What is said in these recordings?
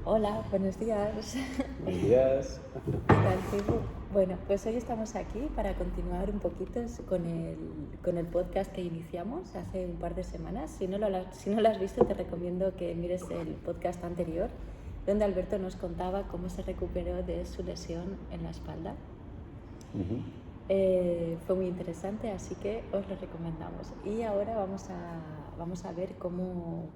Hola, buenos días. Buenos días. ¿Qué tal, Cibu? Bueno, pues hoy estamos aquí para continuar un poquito con el podcast que iniciamos hace un par de semanas. Si no lo has visto, te recomiendo que mires el podcast anterior, donde Alberto nos contaba cómo se recuperó de su lesión en la espalda. Ujú. Fue muy interesante, así que os lo recomendamos. Y ahora vamos a ver cómo.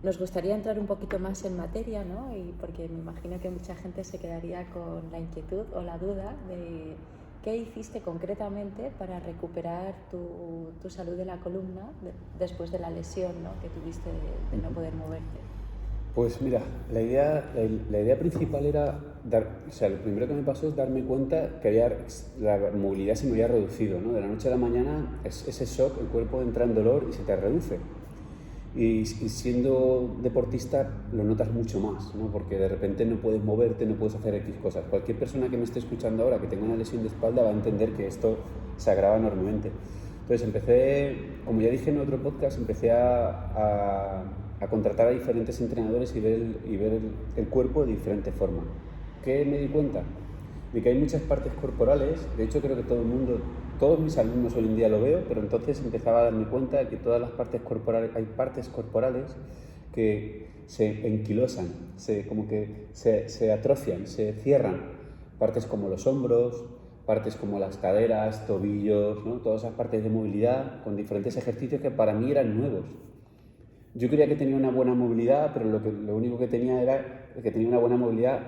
Nos gustaría entrar un poquito más en materia, ¿no? Y porque me imagino que mucha gente se quedaría con la inquietud o la duda de qué hiciste concretamente para recuperar tu salud de la columna después de la lesión, ¿no? que tuviste de no poder moverte. Pues mira, la idea principal era lo primero que me pasó es darme cuenta que la movilidad se me había reducido, ¿no? De la noche a la mañana ese shock, el cuerpo entra en dolor y se te reduce. Y siendo deportista lo notas mucho más, ¿no? Porque de repente no puedes moverte, no puedes hacer X cosas. Cualquier persona que me esté escuchando ahora que tenga una lesión de espalda va a entender que esto se agrava enormemente. Entonces como ya dije en otro podcast, empecé a contratar a diferentes entrenadores y ver el cuerpo de diferente forma. ¿Qué me di cuenta? De que hay muchas partes corporales, de hecho creo que todo el mundo, todos mis alumnos hoy en día lo veo, pero entonces empezaba a darme cuenta de que todas las partes corporales, hay partes corporales que se enquilosan, como que se atrofian, se cierran, partes como los hombros, partes como las caderas, tobillos, ¿no? Todas esas partes de movilidad con diferentes ejercicios que para mí eran nuevos. Yo creía que tenía una buena movilidad, pero lo único que tenía era que tenía una buena movilidad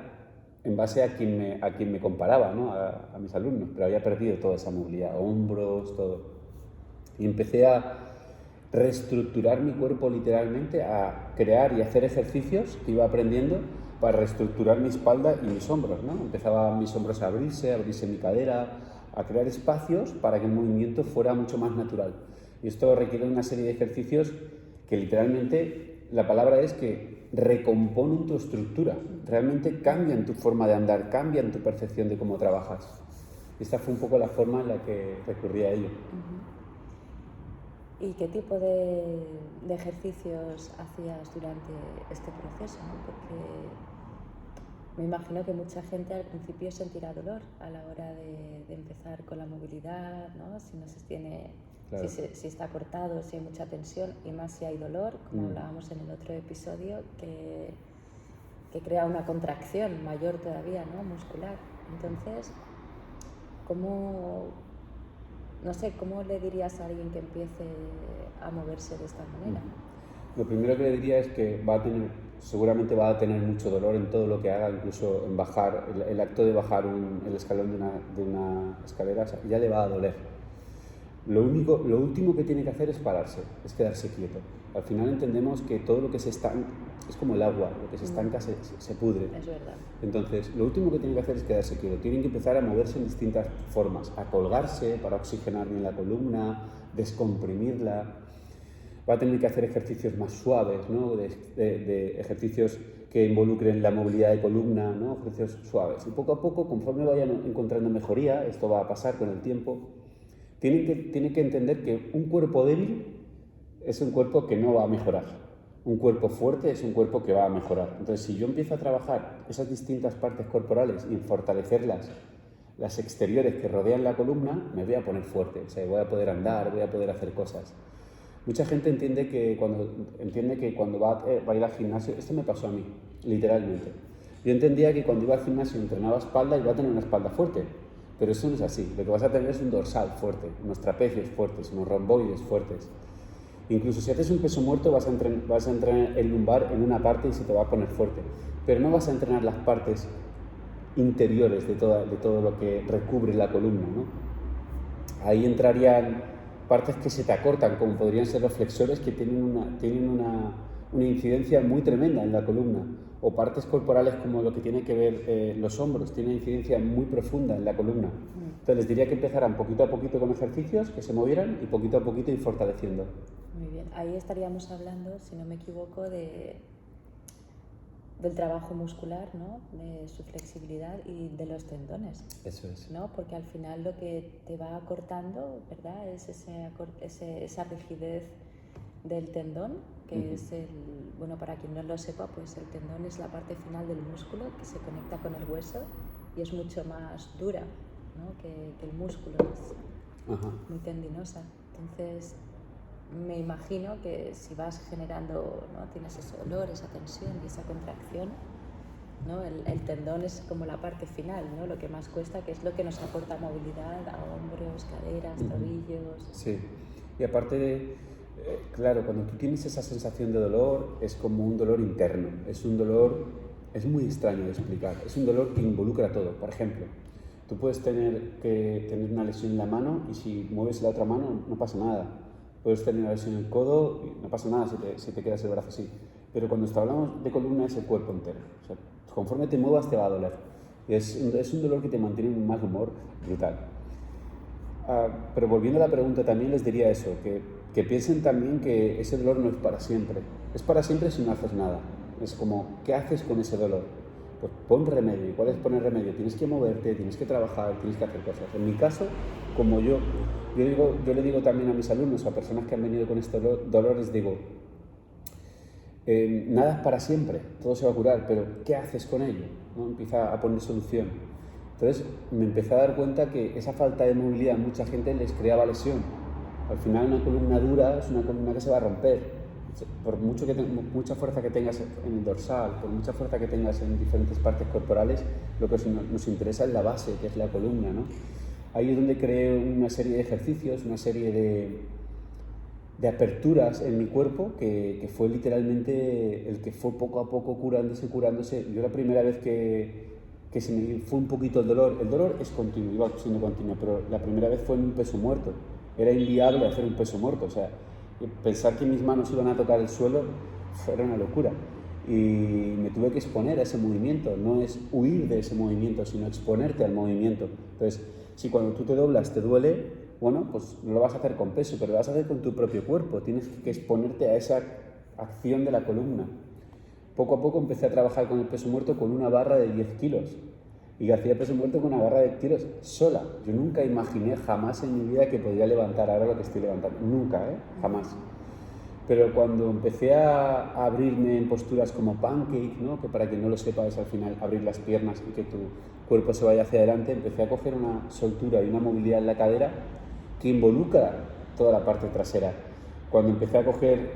en base a quien me comparaba, ¿no? A mis alumnos, pero había perdido toda esa movilidad, hombros, todo. Y empecé a reestructurar mi cuerpo literalmente, a crear y hacer ejercicios que iba aprendiendo para reestructurar mi espalda y mis hombros, ¿no? Empezaba mis hombros a abrirse mi cadera, a crear espacios para que el movimiento fuera mucho más natural. Y esto requiere una serie de ejercicios que literalmente la palabra es que recomponen tu estructura, realmente cambian tu forma de andar, cambian tu percepción de cómo trabajas. Esta fue un poco la forma en la que recurrí a ello. ¿Y qué tipo de ejercicios hacías durante este proceso, ¿no? Porque me imagino que mucha gente al principio sentirá dolor a la hora de empezar con la movilidad, ¿no? Si no se tiene, Claro. si está cortado, si hay mucha tensión y más si hay dolor, como hablábamos en el otro episodio, que crea una contracción mayor todavía, ¿no? Muscular. Entonces, ¿cómo, no sé, cómo le dirías a alguien que empiece a moverse de esta manera? Lo primero que le diría es que seguramente va a tener mucho dolor en todo lo que haga, incluso en bajar, el acto de bajar el escalón de una escalera ya le va a doler. Lo último que tiene que hacer es pararse, es quedarse quieto. Al final entendemos que todo lo que se estanca, es como el agua, lo que se estanca se pudre. Es verdad. Entonces, lo último que tiene que hacer es quedarse quieto. Tienen que empezar a moverse en distintas formas, a colgarse para oxigenar bien la columna, descomprimirla. Va a tener que hacer ejercicios más suaves, ¿no? de ejercicios que involucren la movilidad de columna, ¿no? Ejercicios suaves. Y poco a poco, conforme vayan encontrando mejoría, esto va a pasar con el tiempo, tienen que entender que un cuerpo débil es un cuerpo que no va a mejorar. Un cuerpo fuerte es un cuerpo que va a mejorar. Entonces, si yo empiezo a trabajar esas distintas partes corporales y fortalecerlas, las exteriores que rodean la columna, me voy a poner fuerte. O sea, voy a poder andar, voy a poder hacer cosas. Mucha gente entiende que cuando va a ir al gimnasio, esto me pasó a mí, literalmente. Yo entendía que cuando iba al gimnasio entrenaba espalda y iba a tener una espalda fuerte, pero eso no es así. Lo que vas a tener es un dorsal fuerte, unos trapecios fuertes, unos romboides fuertes. Incluso si haces un peso muerto vas a entrenar el lumbar en una parte y se te va a poner fuerte, pero no vas a entrenar las partes interiores de todo lo que recubre la columna, ¿no? Ahí entrarían partes que se te acortan, como podrían ser los flexores, que tienen una incidencia muy tremenda en la columna, o partes corporales como lo que tiene que ver los hombros, tiene una incidencia muy profunda en la columna. Entonces les diría que empezaran poquito a poquito con ejercicios, que se movieran y poquito a poquito ir fortaleciendo. Muy bien, ahí estaríamos hablando, si no me equivoco, del trabajo muscular, ¿no? De su flexibilidad y de los tendones. Eso es. ¿No? Porque al final lo que te va acortando, ¿verdad? Es esa rigidez del tendón que es el, bueno, para quien no lo sepa, pues el tendón es la parte final del músculo que se conecta con el hueso y es mucho más dura, ¿no? que el músculo, es muy tendinosa. Entonces, me imagino que si vas generando, ¿no? tienes ese dolor, esa tensión y esa contracción, ¿no? El tendón es como la parte final, ¿no? Lo que más cuesta, que es lo que nos aporta movilidad a hombros, caderas, tobillos. Sí, y aparte, claro, cuando tú tienes esa sensación de dolor, es como un dolor interno, es un dolor, es muy extraño de explicar, es un dolor que involucra todo. Por ejemplo, tú puedes tener una lesión en la mano y si mueves la otra mano no pasa nada. Puedes tener una lesión en el codo y no pasa nada si te quedas el brazo así. Pero cuando hablamos de columna es el cuerpo entero. O sea, conforme te muevas te va a doler. Y es un dolor que te mantiene en un mal humor brutal. Pero volviendo a la pregunta, también les diría eso, que piensen también que ese dolor no es para siempre. Es para siempre si no haces nada. Es como, ¿qué haces con ese dolor? Pues pon remedio. ¿Y cuál es poner remedio? Tienes que moverte, tienes que trabajar, tienes que hacer cosas. En mi caso, como yo le digo también a mis alumnos, a personas que han venido con este dolor, les digo, nada es para siempre, todo se va a curar, pero ¿qué haces con ello? ¿No? Empieza a poner solución. Entonces me empecé a dar cuenta que esa falta de movilidad a mucha gente les creaba lesión. Al final una columna dura es una columna que se va a romper. Por mucha fuerza que tengas en el dorsal, por mucha fuerza que tengas en diferentes partes corporales, lo que nos interesa es la base, que es la columna, ¿no? Ahí es donde creé una serie de ejercicios, una serie de aperturas en mi cuerpo que fue literalmente el que fue poco a poco curándose. Yo la primera vez que se me fue un poquito el dolor es continuo, iba siendo continuo, pero la primera vez fue en un peso muerto. Era inviable hacer un peso muerto, o sea, pensar que mis manos iban a tocar el suelo era una locura. Y me tuve que exponer a ese movimiento, no es huir de ese movimiento, sino exponerte al movimiento. Entonces, si cuando tú te doblas te duele, bueno, pues no lo vas a hacer con peso, pero lo vas a hacer con tu propio cuerpo, tienes que exponerte a esa acción de la columna. Poco a poco empecé a trabajar con el peso muerto con una barra de 10 kilos y hacía peso muerto con una barra de kilos sola. Yo nunca imaginé jamás en mi vida que podría levantar ahora lo que estoy levantando, nunca, jamás. Pero cuando empecé a abrirme en posturas como pancake, ¿no? Que para quien no lo sepa es al final abrir las piernas y que tu cuerpo se vaya hacia adelante, empecé a coger una soltura y una movilidad en la cadera que involucra toda la parte trasera. Cuando empecé a coger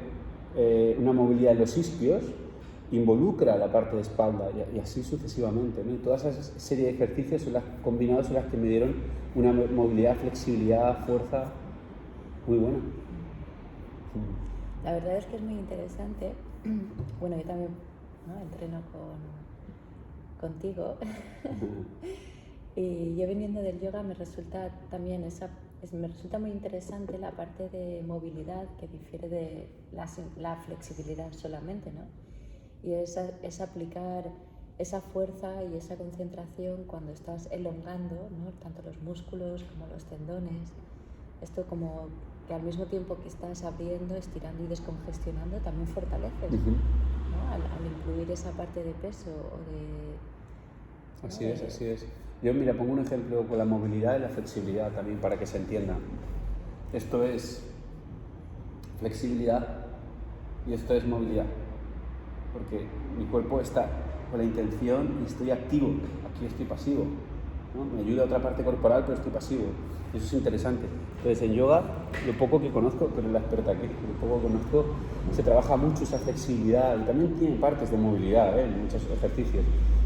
una movilidad en los isquios, involucra la parte de espalda y así sucesivamente, ¿no? Y toda esa serie de ejercicios combinados son las que me dieron una movilidad, flexibilidad, fuerza muy buena. La verdad es que es muy interesante. Bueno, yo también, ¿no? entreno contigo y yo viniendo del yoga me resulta también me resulta muy interesante la parte de movilidad que difiere de la flexibilidad solamente, ¿no? Y es aplicar esa fuerza y esa concentración cuando estás elongando, ¿no? Tanto los músculos como los tendones. Esto como que al mismo tiempo que estás abriendo, estirando y descongestionando, también fortaleces, ¿no? Al incluir esa parte de peso o de... Así es. Yo, mira, pongo un ejemplo con la movilidad y la flexibilidad también para que se entienda. Esto es flexibilidad y esto es movilidad. Porque mi cuerpo está con la intención y estoy activo, aquí estoy pasivo, ¿no? Me ayuda otra parte corporal, pero estoy pasivo. Eso es interesante. Entonces, en yoga, lo poco que conozco, tú eres la experta aquí, lo poco que conozco, se trabaja mucho esa flexibilidad y también tiene partes de movilidad, en muchos ejercicios.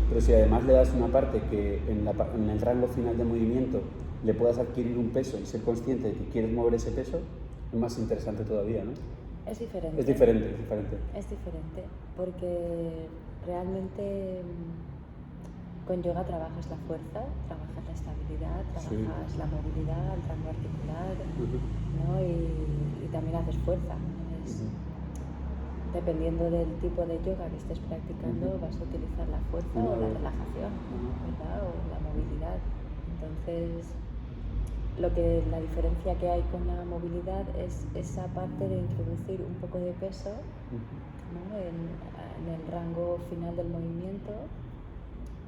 Pero si además le das una parte que en el rango final de movimiento le puedas adquirir un peso y ser consciente de que quieres mover ese peso, es más interesante todavía, ¿no? Es diferente. Es diferente. Es diferente, porque realmente con yoga trabajas la fuerza, trabajas la estabilidad, trabajas la movilidad, el rango articular, ¿no? y también haces fuerza. Dependiendo del tipo de yoga que estés practicando, vas a utilizar la fuerza o la relajación, ¿verdad? O la movilidad. Entonces, la diferencia que hay con la movilidad es esa parte de introducir un poco de peso, ¿no? en el rango final del movimiento,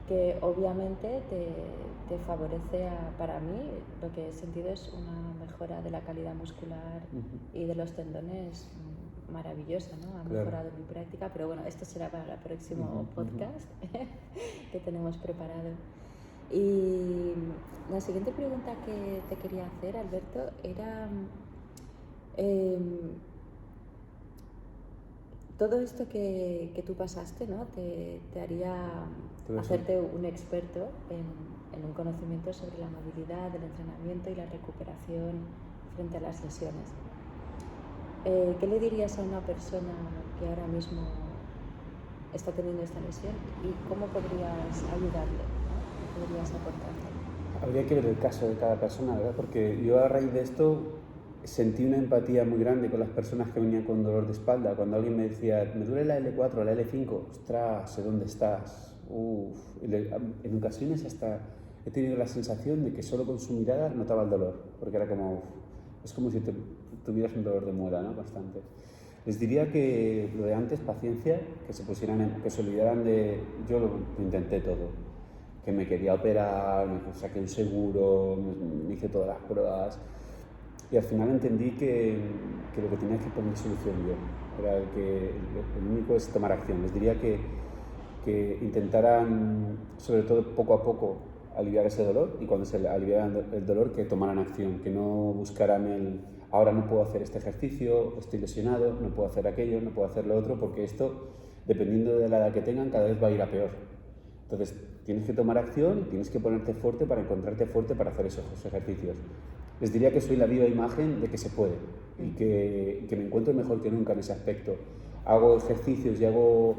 que obviamente te favorece, para mí, lo que he sentido es una mejora de la calidad muscular y de los tendones maravillosa, ¿no? Ha Claro. mejorado mi práctica, pero bueno, esto será para el próximo podcast que tenemos preparado. Y la siguiente pregunta que te quería hacer, Alberto, era todo esto que tú pasaste, ¿no? te haría hacerte un experto en un conocimiento sobre la movilidad, el entrenamiento y la recuperación frente a las lesiones. ¿Qué le dirías a una persona que ahora mismo está teniendo esta lesión y cómo podrías ayudarle, ¿no? ¿Qué podrías aportarle? Habría que ver el caso de cada persona, ¿verdad? Porque yo a raíz de esto sentí una empatía muy grande con las personas que venían con dolor de espalda. Cuando alguien me decía, me duele la L4, la L5, ostras, sé dónde estás. Uf. En ocasiones hasta he tenido la sensación de que solo con su mirada notaba el dolor, porque era como, es como si tuvieras un dolor de muela, ¿no? Bastante. Les diría que lo de antes, paciencia, que que se olvidaran de... Yo lo intenté todo, que me quería operar, me saqué un seguro, me hice todas las pruebas y al final entendí que lo que tenía que poner solución yo, era el único es tomar acción. Les diría que intentaran, sobre todo poco a poco, aliviar ese dolor y cuando se aliviaran el dolor que tomaran acción, que no buscaran ahora no puedo hacer este ejercicio, estoy lesionado, no puedo hacer aquello, no puedo hacer lo otro, porque esto, dependiendo de la edad que tengan, cada vez va a ir a peor. Entonces, tienes que tomar acción y tienes que ponerte fuerte para encontrarte fuerte para hacer esos ejercicios. Les diría que soy la viva imagen de que se puede y que me encuentro mejor que nunca en ese aspecto. Hago ejercicios y hago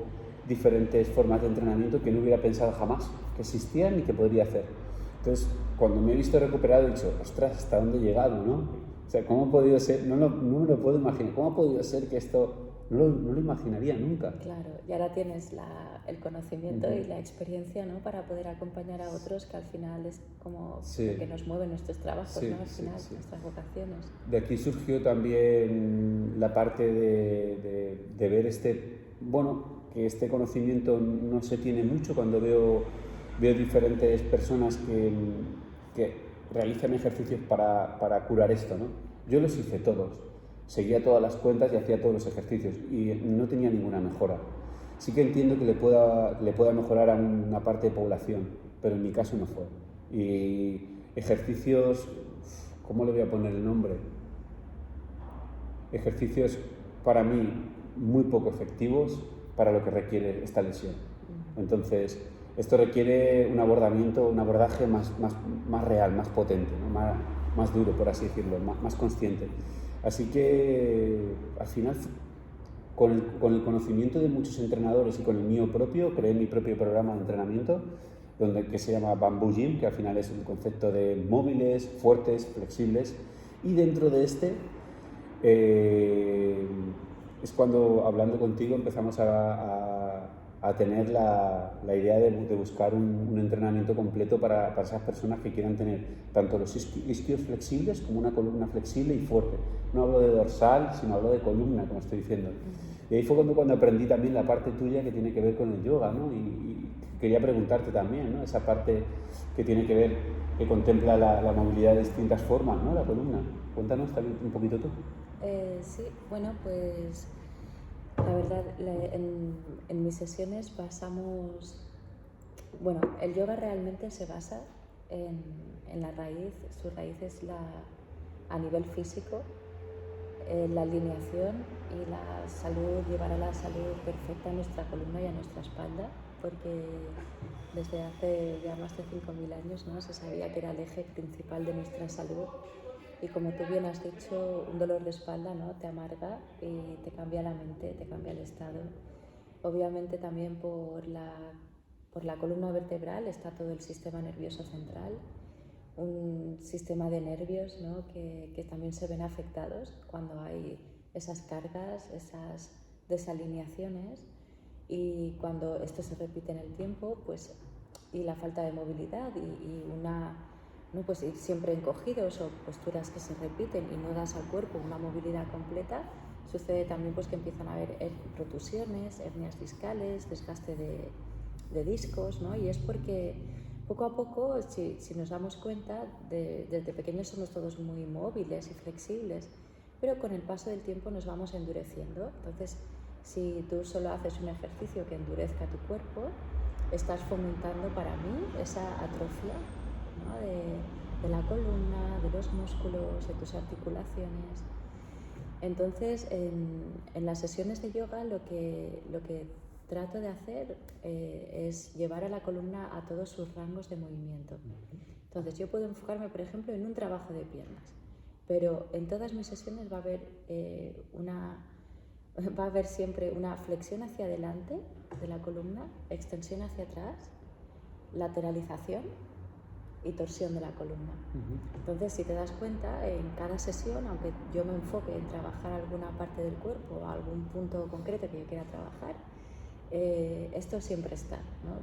diferentes formas de entrenamiento que no hubiera pensado jamás que existían ni que podría hacer. Entonces, cuando me he visto recuperado, he dicho, ostras, ¿hasta dónde he llegado, no? O sea, ¿cómo ha podido ser? No me lo puedo imaginar. ¿Cómo ha podido ser que esto no lo imaginaría nunca? Claro, y ahora tienes el conocimiento y la experiencia, ¿no? Para poder acompañar a otros, que al final es como lo que nos mueve nuestros trabajos, ¿no? Al final, nuestras vocaciones. De aquí surgió también la parte de ver que este conocimiento no se tiene mucho cuando veo diferentes personas que realizan ejercicios para curar esto, ¿no? Yo los hice todos, seguía todas las cuentas y hacía todos los ejercicios y no tenía ninguna mejora. Sí que entiendo que le pueda mejorar a una parte de población, pero en mi caso no fue. Y ejercicios, ¿cómo le voy a poner el nombre? Ejercicios para mí muy poco efectivos para lo que requiere esta lesión. Entonces, esto requiere un abordaje más real, más potente, ¿no? más duro, por así decirlo, más consciente. Así que, al final, con el conocimiento de muchos entrenadores y con el mío propio, creé mi propio programa de entrenamiento que se llama Bamboo Gym, que al final es un concepto de móviles, fuertes, flexibles, y dentro de este es cuando, hablando contigo, empezamos a tener la idea de buscar un entrenamiento completo para esas personas que quieran tener tanto los isquios flexibles como una columna flexible y fuerte. No hablo de dorsal, sino hablo de columna, como estoy diciendo. Y ahí fue cuando aprendí también la parte tuya que tiene que ver con el yoga, ¿no? Y quería preguntarte también, ¿no? Esa parte que tiene que ver, que contempla la movilidad de distintas formas, ¿no? La columna. Cuéntanos también un poquito tú. Sí, bueno, pues la verdad, en mis sesiones el yoga realmente se basa en la raíz, su raíz es a nivel físico, la alineación y la salud, llevar a la salud perfecta a nuestra columna y a nuestra espalda, porque desde hace ya más de 5.000 años, ¿no? Se sabía que era el eje principal de nuestra salud. Y como tú bien has dicho, un dolor de espalda, ¿no? Te amarga y te cambia la mente, te cambia el estado. Obviamente también por la columna vertebral está todo el sistema nervioso central, un sistema de nervios, ¿no? que también se ven afectados cuando hay esas cargas, esas desalineaciones, y cuando esto se repite en el tiempo, pues, y la falta de movilidad y pues ir siempre encogidos o posturas que se repiten y no das al cuerpo una movilidad completa, sucede también pues que empiezan a haber protusiones, hernias discales, desgaste de discos, ¿no? Y es porque poco a poco, si nos damos cuenta, desde pequeños somos todos muy móviles y flexibles, pero con el paso del tiempo nos vamos endureciendo. Entonces, si tú solo haces un ejercicio que endurezca tu cuerpo, estás fomentando para mí esa atrofia, ¿no? de la columna, de los músculos, de tus articulaciones. Entonces, en las sesiones de yoga lo que trato de hacer es llevar a la columna a todos sus rangos de movimiento. Entonces, yo puedo enfocarme, por ejemplo, en un trabajo de piernas, pero en todas mis sesiones va a haber siempre una flexión hacia adelante de la columna, extensión hacia atrás, lateralización y torsión de la columna. Entonces, si te das cuenta, en cada sesión, aunque yo me enfoque en trabajar alguna parte del cuerpo o algún punto concreto que yo quiera trabajar, esto siempre está, ¿no?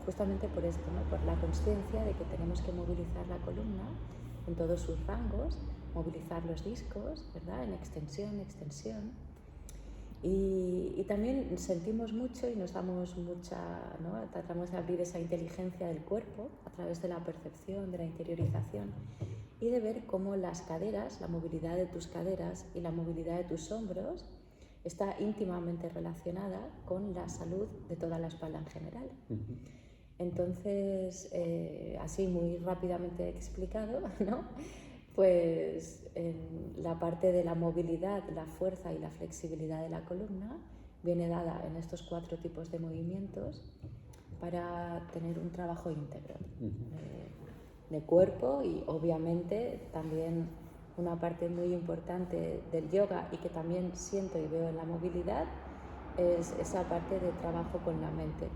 Justamente por esto, ¿no? Por la consciencia de que tenemos que movilizar la columna en todos sus rangos, movilizar los discos, ¿verdad? En extensión. Y también sentimos mucho y nos damos ¿no? Tratamos de abrir esa inteligencia del cuerpo a través de la percepción, de la interiorización y de ver cómo las caderas, la movilidad de tus caderas y la movilidad de tus hombros está íntimamente relacionada con la salud de toda la espalda en general. Entonces, así muy rápidamente explicado, ¿no? Pues en la parte de la movilidad, la fuerza y la flexibilidad de la columna viene dada en estos 4 tipos de movimientos para tener un trabajo íntegro de cuerpo y obviamente también una parte muy importante del yoga y que también siento y veo en la movilidad es esa parte de trabajo con la mente,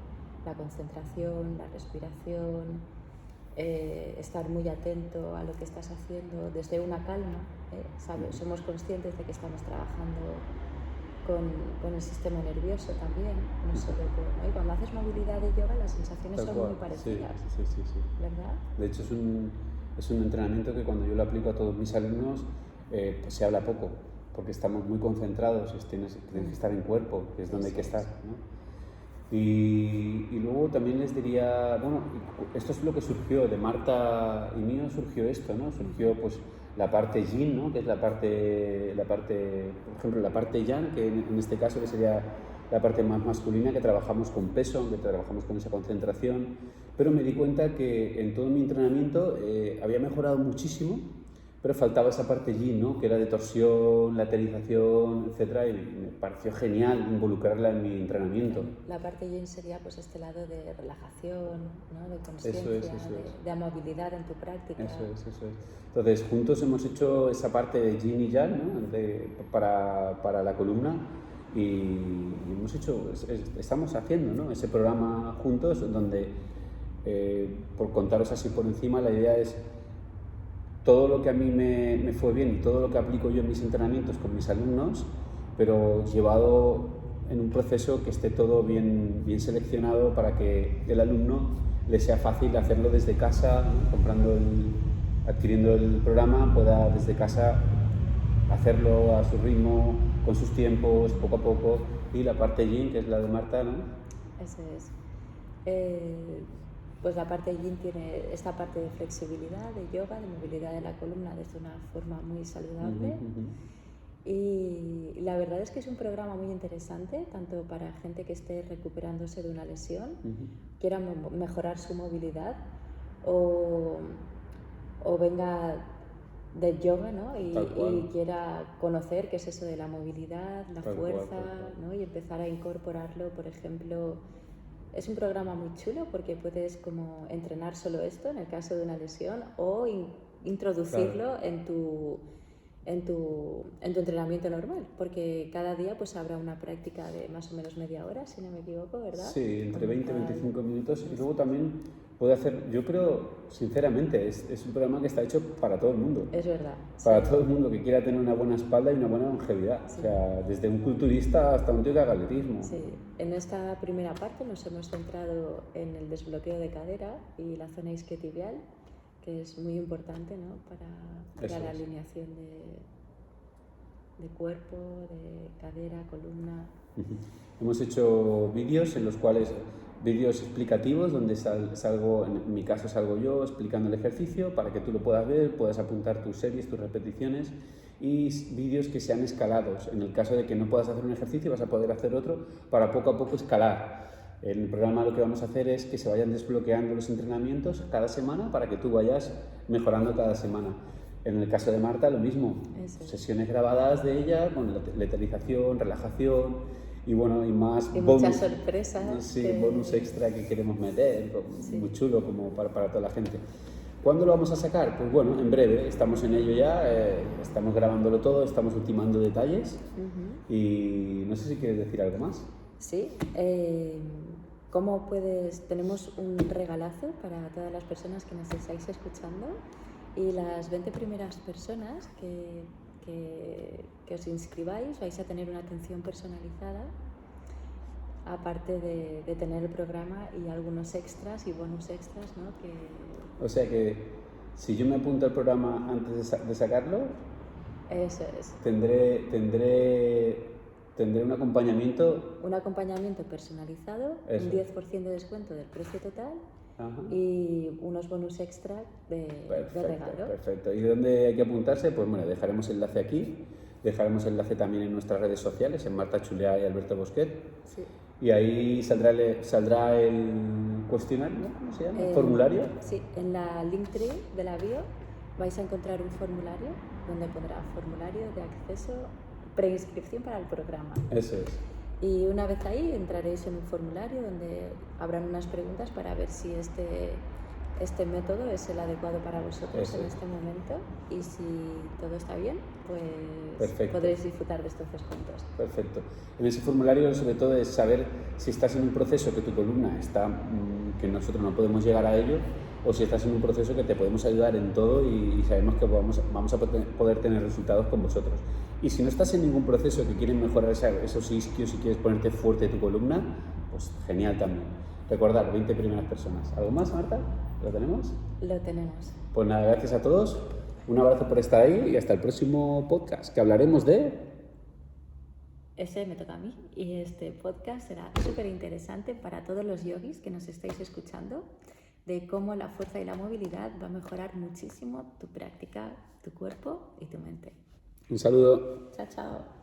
la concentración, la respiración. Estar muy atento a lo que estás haciendo desde una calma, ¿sabes? Somos conscientes de que estamos trabajando con el sistema nervioso también, no solo ¿no? Y cuando haces movilidad de yoga las sensaciones son muy parecidas, sí. ¿verdad? De hecho es un entrenamiento que cuando yo lo aplico a todos mis alumnos pues se habla poco, porque estamos muy concentrados, tienes que estar en cuerpo, que es donde hay que estar, ¿no? Y luego también les diría, bueno, esto es lo que surgió de Marta y mío, surgió esto, ¿no? Surgió pues la parte yin, ¿no? Que es la parte, por ejemplo, la parte yang, que en este caso que sería la parte más masculina, que trabajamos con peso, que trabajamos con esa concentración, pero me di cuenta que en todo mi entrenamiento había mejorado muchísimo, pero faltaba esa parte yin, ¿no? Que era de torsión, lateralización, etcétera, y me pareció genial involucrarla en mi entrenamiento. La parte yin sería pues este lado de relajación, ¿no? De consciencia, de amabilidad en tu práctica. Eso es. Entonces, juntos hemos hecho esa parte de yin y yang, ¿no? para la columna y estamos haciendo, ¿no? Ese programa juntos donde, por contaros así por encima, la idea es todo lo que a mí me fue bien y todo lo que aplico yo en mis entrenamientos con mis alumnos, pero llevado en un proceso que esté todo bien seleccionado para que el alumno le sea fácil hacerlo desde casa, ¿no? Adquiriendo el programa, pueda desde casa hacerlo a su ritmo, con sus tiempos, poco a poco, y la parte yin, que es la de Marta, ¿no? Eso es. Pues la parte yin tiene esta parte de flexibilidad, de yoga, de movilidad de la columna desde una forma muy saludable. Y la verdad es que es un programa muy interesante, tanto para gente que esté recuperándose de una lesión, quiera mejorar su movilidad o venga del yoga, ¿no? Y quiera conocer qué es eso de la movilidad, la fuerza, ¿no? Y empezar a incorporarlo, por ejemplo. Es un programa muy chulo porque puedes como entrenar solo esto en el caso de una lesión o introducirlo en tu entrenamiento normal, porque cada día pues habrá una práctica de más o menos media hora, si no me equivoco, ¿verdad? Sí, entre 20 y 25 minutos, y luego también puede hacer, yo creo, sinceramente, es un programa que está hecho para todo el mundo. Es verdad. Para todo el mundo que quiera tener una buena espalda y una buena longevidad. Sí. O sea, desde un culturista hasta un tío que haga atletismo. Sí, en esta primera parte nos hemos centrado en el desbloqueo de cadera y la zona isquiotibial, que es muy importante, ¿no? para la alineación de cuerpo, de cadera, columna. Hemos hecho vídeos en los cuales, vídeos explicativos, donde salgo, en mi caso salgo yo explicando el ejercicio para que tú lo puedas ver, puedas apuntar tus series, tus repeticiones, y vídeos que sean escalados. En el caso de que no puedas hacer un ejercicio, vas a poder hacer otro para poco a poco escalar. En el programa lo que vamos a hacer es que se vayan desbloqueando los entrenamientos cada semana para que tú vayas mejorando cada semana. En el caso de Marta, lo mismo. Eso. Sesiones grabadas de ella con leterización, relajación y bueno, y más y bonus, muchas sorpresas. sí, bonus extra que queremos meter, Sí. muy chulo como para toda la gente. ¿Cuándo lo vamos a sacar? Pues bueno, en breve, estamos en ello ya, estamos grabándolo todo, estamos ultimando detalles y no sé si quieres decir algo más. Sí, tenemos un regalazo para todas las personas que nos estáis escuchando y las 20 primeras personas que os inscribáis vais a tener una atención personalizada, aparte de tener el programa y algunos extras y bonus extras, ¿no? O sea que si yo me apunto al programa antes de sacarlo, Eso es. tendré un acompañamiento. Un acompañamiento personalizado, Eso. un 10% de descuento del precio total. Ajá. Y unos bonus extra de regalo. Perfecto. ¿Y dónde hay que apuntarse? Pues bueno, dejaremos el enlace aquí, dejaremos el enlace también en nuestras redes sociales, en Marta Chulea y Alberto Bosquet. Sí. Y ahí saldrá el cuestionario, ¿no? ¿Cómo se llama? ¿El formulario? Sí, en la Linktree de la bio vais a encontrar un formulario donde pondrá formulario de acceso, preinscripción para el programa. Eso es. Y una vez ahí entraréis en un formulario donde habrán unas preguntas para ver si este método es el adecuado para vosotros Eso en es. este momento, y si todo está bien, pues Perfecto. podréis disfrutar de estos descuentos. Perfecto. En ese formulario sobre todo es saber si estás en un proceso que tu columna está, que nosotros no podemos llegar a ello, o si estás en un proceso que te podemos ayudar en todo y sabemos que vamos a poder tener resultados con vosotros. Y si no estás en ningún proceso que quieres mejorar esos isquios y quieres ponerte fuerte tu columna, pues genial también. Recordar, 20 primeras personas. ¿Algo más, Marta? ¿Lo tenemos? Lo tenemos. Pues nada, gracias a todos. Un abrazo por estar ahí y hasta el próximo podcast, que hablaremos de... Ese me toca a mí, y este podcast será súper interesante para todos los yogis que nos estáis escuchando, de cómo la fuerza y la movilidad va a mejorar muchísimo tu práctica, tu cuerpo y tu mente. Un saludo. Chao, chao.